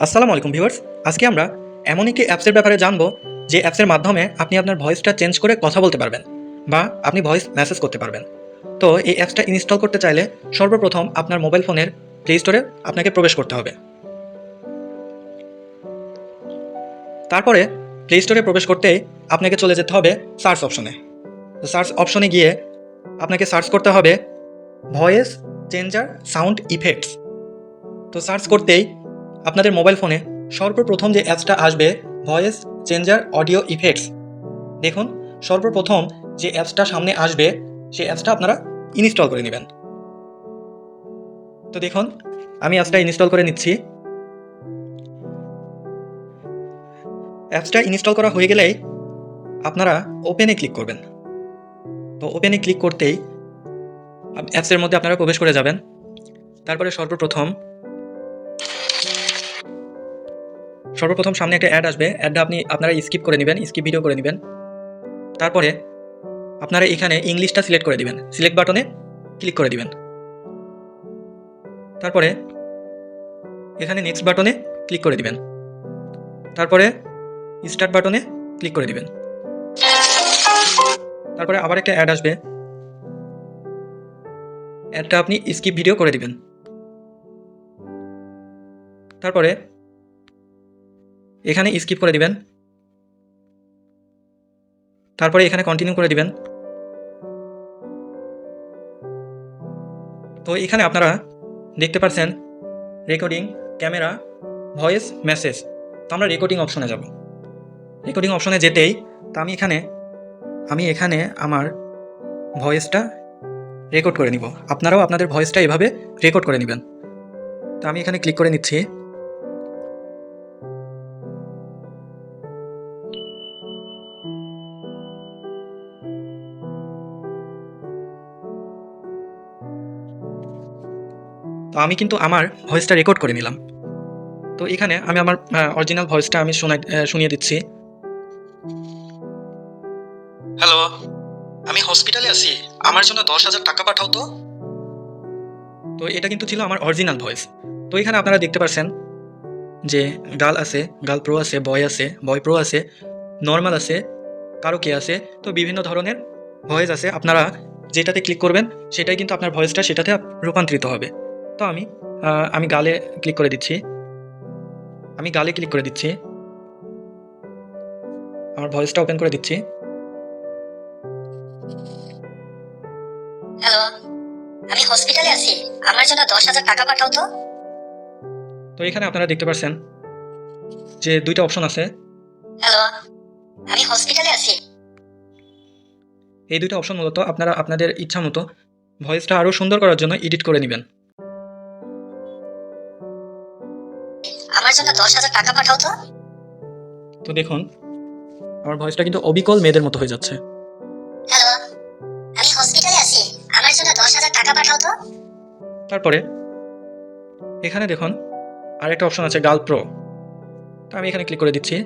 আসসালামু আলাইকুম ভিউয়ার্স। আজকে আমরা এমন একটি অ্যাপসের ব্যাপারে জানবো যে অ্যাপসের মাধ্যমে আপনি আপনার ভয়েসটা চেঞ্জ করে কথা বলতে পারবেন বা আপনি ভয়েস মেসেজ করতে পারবেন। তো এই অ্যাপসটা ইনস্টল করতে চাইলে সর্বপ্রথম আপনার মোবাইল ফোনের প্লে স্টোরে আপনাকে প্রবেশ করতে হবে। তারপরে প্লে স্টোরে প্রবেশ করতেই আপনাকে চলে যেতে হবে সার্চ অপশনে। তো সার্চ অপশনে গিয়ে আপনাকে সার্চ করতে হবে ভয়েস চেঞ্জার সাউন্ড ইফেক্টস। তো সার্চ করতেই আপনাদের মোবাইল ফোনে সর্বপ্রথম যে অ্যাপসটা আসবে ভয়েস চেঞ্জার অডিও ইফেক্টস। দেখুন, সর্বপ্রথম যে অ্যাপসটা সামনে আসবে সেই অ্যাপসটা আপনারা ইনস্টল করে নেবেন। তো দেখুন, আমি অ্যাপসটা ইনস্টল করে নিচ্ছি। অ্যাপসটা ইনস্টল করা হয়ে গেলেই আপনারা ওপেনে ক্লিক করবেন। তো ওপেনে ক্লিক করতেই অ্যাপসের মধ্যে আপনারা প্রবেশ করে যাবেন। তারপরে সর্বপ্রথম সামনে একটা অ্যাড আসবে। অ্যাডটা আপনারা স্কিপ করে নেবেন, স্কিপ ভিডিও করে নেবেন। তারপরে আপনারা এখানে ইংলিশটা সিলেক্ট করে দিবেন, সিলেক্ট বাটনে ক্লিক করে দিবেন। তারপরে এখানে নেক্সট বাটনে ক্লিক করে দিবেন। তারপরে স্টার্ট বাটনে ক্লিক করে দিবেন। তারপরে আবার একটা অ্যাড আসবে, অ্যাডটা আপনি স্কিপ ভিডিও করে দিবেন। তারপরে এখানে স্কিপ করে দিবেন। তারপরে এখানে কন্টিনিউ করে দিবেন। তো এখানে আপনারা দেখতে পাচ্ছেন রেকর্ডিং, ক্যামেরা, ভয়েস, মেসেজ। তো আমরা রেকর্ডিং অপশনে যাব। রেকর্ডিং অপশনে যেতেই তো আমি এখানে আমার ভয়েসটা রেকর্ড করে নিব। আপনারাও আপনাদের ভয়েসটা এভাবে রেকর্ড করে নেবেন। তো আমি এখানে ক্লিক করে নিচ্ছি। তো আমি কিন্তু আমার ভয়েসটা রেকর্ড করে নিলাম। তো এখানে আমি আমার অরিজিনাল ভয়েসটা আমি শুনিয়ে দিচ্ছি। হ্যালো, আমি হসপিটালে আছি, আমার জন্য 10,000 টাকা পাঠাও তো। তো এটা কিন্তু ছিল আমার অরিজিনাল ভয়েস। তো এখানে আপনারা দেখতে পাচ্ছেন যে গার্ল আছে, গার্ল প্রো আছে, বয় প্রো আছে, নর্মাল আছে, কারো কে আছে। তো বিভিন্ন ধরনের ভয়েস আছে। আপনারা যেটাতে ক্লিক করবেন সেটাই কিন্তু আপনার ভয়েসটা সেটাতে রূপান্তরিত হবে। তো আমি গালে ক্লিক করে দিচ্ছি। আমার ভয়েসটা ওপেন করে দিচ্ছি। হ্যালো, আমি হসপিটালে আছি, আমার জন্য 10,000 টাকা পাঠাও তো। তো এখানে আপনারা দেখতে পাচ্ছেন যে দুইটা অপশন আছে। হ্যালো, আমি হসপিটালে আছি, এই দুইটা অপশন মূলত আপনারা আপনাদের ইচ্ছা মতো ভয়েসটা আরও সুন্দর করার জন্য এডিট করে নেবেন। আমার জন্য 10,000 টাকা পাঠাও তো। তো দেখুন, আমার ভয়েসটা কিন্তু অবিকল মেয়েদের মতো হয়ে যাচ্ছে। হ্যালো, আমি হসপিটালে আছি, আমার জন্য 10,000 টাকা পাঠাও তো। তারপরে এখানে দেখুন আরেকটা অপশন আছে গার্ল প্রো। তো আমি এখানে ক্লিক করে দিচ্ছি।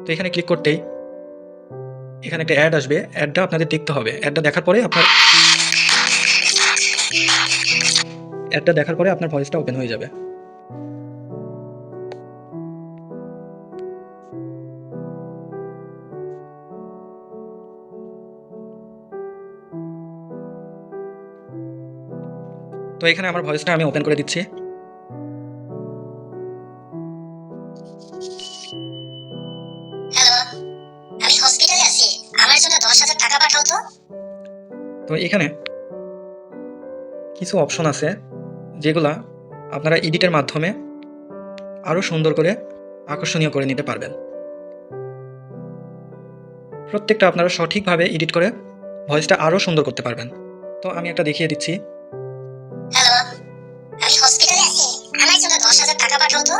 তো এখানে ক্লিক করতেই এখানে একটা অ্যাড আসবে। অ্যাডটা আপনাদের দেখতে হবে। অ্যাডটা দেখার পরে আপনার ভয়েসটা ওপেন হয়ে যাবে। তো এখানে আমার ভয়েসটা আমি ওপেন করে দিচ্ছি। হ্যালো, আমি হসপিটালে আছি, আমার জন্য 10,000 টাকা পাঠাও তো। তো এখানে কিছু অপশন আছে যেগুলা আপনারা এডিটের মাধ্যমে আরও সুন্দর করে আকর্ষণীয় করে নিতে পারবেন। প্রত্যেকটা আপনারা সঠিকভাবে এডিট করে ভয়েসটা আরও সুন্দর করতে পারবেন। তো আমি একটা দেখিয়ে দিচ্ছি। হ্যালো, আমি হসপিটালে আছি, আমার জন্য 10,000 টাকা পাঠাও তো।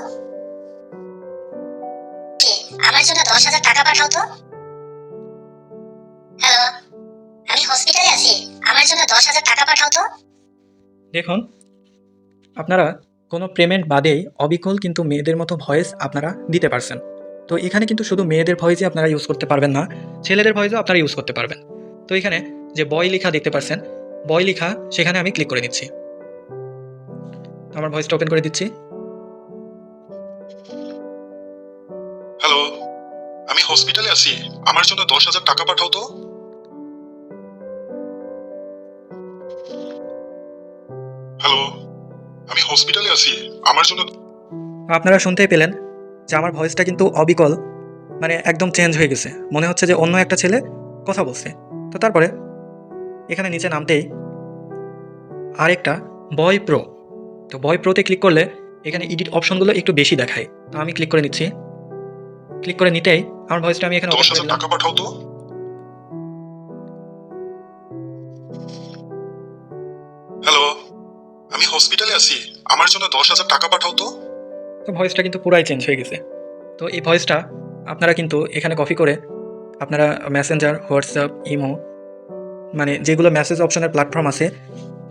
আমার জন্য 10,000 টাকা পাঠাও তো। হ্যালো, আমি হসপিটালে আছি, আমার জন্য 10,000 টাকা পাঠাও তো। দেখুন, আপনারা কোনো পেমেন্ট বাদেই অবিকল কিন্তু মেয়েদের মতো ভয়েস আপনারা দিতে পারছেন। তো এখানে কিন্তু শুধু মেয়েদের ভয়েসই আপনারা ইউজ করতে পারবেন না, ছেলেদের ভয়েসও আপনারা ইউজ করতে পারবেন। তো এখানে যে বয় লেখা দেখতে পাচ্ছেন, বয় লেখা, সেখানে আমি ক্লিক করে নিচ্ছি। তো আমার ভয়েসটা ওপেন করে দিচ্ছি। হ্যালো, আমি হসপিটালে আছি, আমার জন্য 10,000 টাকা পাঠাও তো। হ্যালো, আমি হসপিটালে আছি, আমার জন্য। আপনারা শুনতেই পেলেন যে আমার ভয়েসটা কিন্তু অবিকল, মানে একদম চেঞ্জ হয়ে গেছে, মনে হচ্ছে যে অন্য একটা ছেলে কথা বলছে। তো তারপরে এখানে নিচে নামতেই আরেকটা বয় প্রো, তো বয় প্রোতে ক্লিক করলে এখানে এডিট অপশনগুলো একটু বেশি দেখায়। তো আমি ক্লিক করে নিচ্ছি। ক্লিক করে নিতেই আমার ভয়েসটা আমি এখানে ওপেন করে 10,000 দিলাম। টাকা পাঠাও তো। হ্যালো, আমি হসপিটালে আছি, আমার জন্য 10,000 টাকা পাঠাও তো। তো ভয়েসটা কিন্তু পুরাই চেঞ্জ হয়ে গেছে। তো এই ভয়েসটা আপনারা কিন্তু এখানে কপি করে আপনারা মেসেঞ্জার, হোয়াটসঅ্যাপ, ইমো, মানে যেগুলো মেসেজ অপশনের প্ল্যাটফর্ম আছে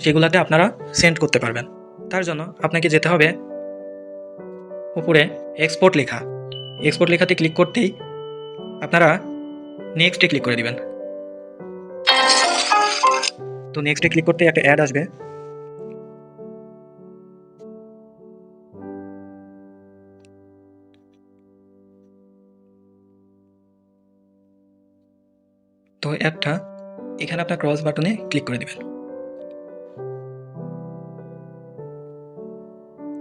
সেগুলোতে আপনারা সেন্ড করতে পারবেন। তার জন্য আপনাকে যেতে হবে উপরে এক্সপোর্ট লেখা, এক্সপোর্ট লেখাতে ক্লিক করতেই আপনারা নেক্সটে ক্লিক করে দিবেন। তো নেক্সটে ক্লিক করতেই একটা অ্যাড আসবে। তো অ্যাডটা এখানে আপনার ক্রস বাটনে ক্লিক করে দিবেন।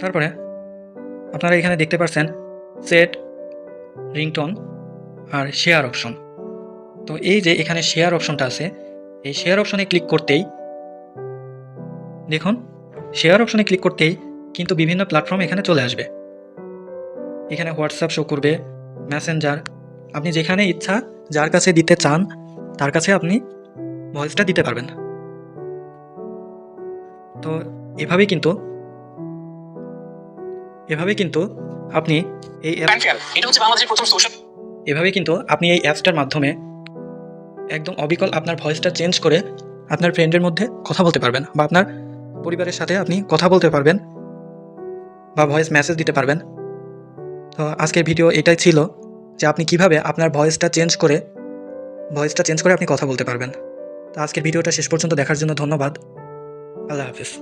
তারপরে আপনারা এখানে দেখতে পাচ্ছেন সেট রিংটোন আর শেয়ার অপশন। তো এই যে এখানে শেয়ার অপশনটা আছে, এই শেয়ার অপশনে ক্লিক করতেই দেখুন, শেয়ার অপশনে ক্লিক করতেই কিন্তু বিভিন্ন প্ল্যাটফর্ম এখানে চলে আসবে। এখানে হোয়াটসঅ্যাপ শো করবে, মেসেঞ্জার, আপনি যেখানে ইচ্ছা যার কাছে দিতে চান তার কাছে আপনি ভয়েসটা দিতে পারবেন। তো এভাবেই কিন্তু আপনি এই এটা হচ্ছে বাংলাদেশের প্রথম সোশ্যাল এভাবেই কিন্তু আপনি এই অ্যাপসটার মাধ্যমে একদম অবিকল আপনার ভয়েসটা চেঞ্জ করে আপনার ফ্রেন্ডের মধ্যে কথা বলতে পারবেন, বা আপনার পরিবারের সাথে আপনি কথা বলতে পারবেন বা ভয়েস মেসেজ দিতে পারবেন। তো আজকের ভিডিও এটাই ছিল যে আপনি কিভাবে আপনার ভয়েসটা চেঞ্জ করে আপনি কথা বলতে পারবেন। তো আজকের ভিডিওটা শেষ পর্যন্ত দেখার জন্য ধন্যবাদ। আল্লাহ হাফিজ।